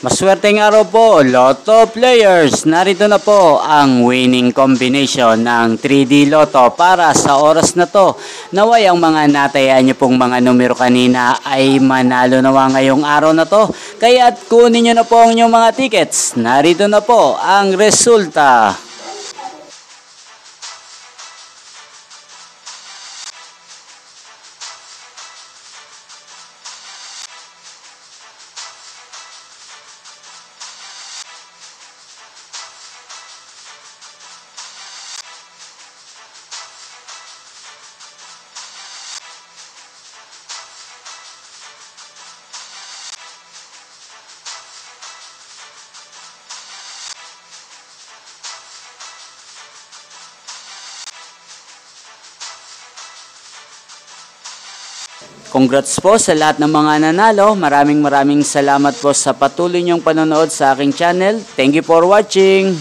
Maswerteng araw po, Lotto players. Narito na po ang winning combination ng 3D Lotto para sa oras na to. Naway ang mga natayaan niyo pong mga numero kanina ay manalo nawa ngayong araw na to. Kaya't kunin niyo na po ang inyong mga tickets. Narito na po ang resulta. Congrats po sa lahat ng mga nanalo. Maraming salamat po sa patuloy niyong panonood sa aking channel. Thank you for watching.